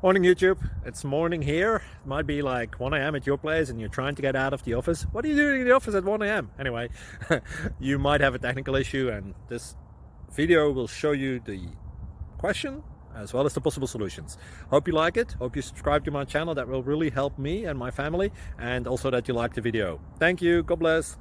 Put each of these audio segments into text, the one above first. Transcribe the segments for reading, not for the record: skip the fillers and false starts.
Morning YouTube, it's morning here. It might be like 1 a.m. at your place and you're trying to get out of the office. What are you doing in the office at 1 a.m.? Anyway, you might have a technical issue and this video will show you the question as well as the possible solutions. Hope you like it, hope you subscribe to my channel. That will really help me and my family, and also that you like the video. Thank you, God bless.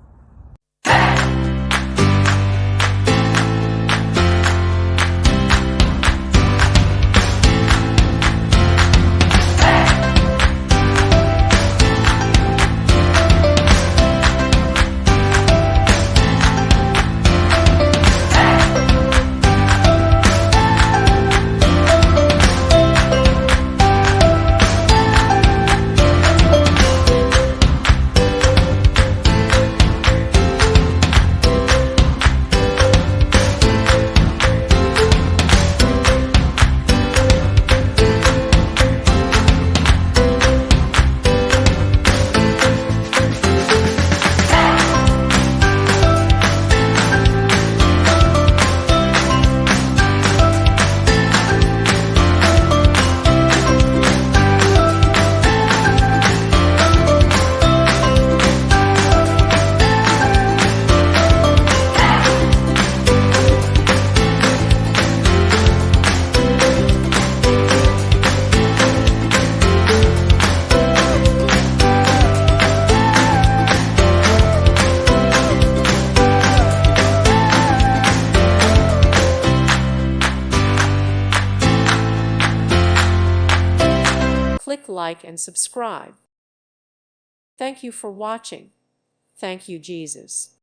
Click like and subscribe. Thank you for watching. Thank you, Jesus.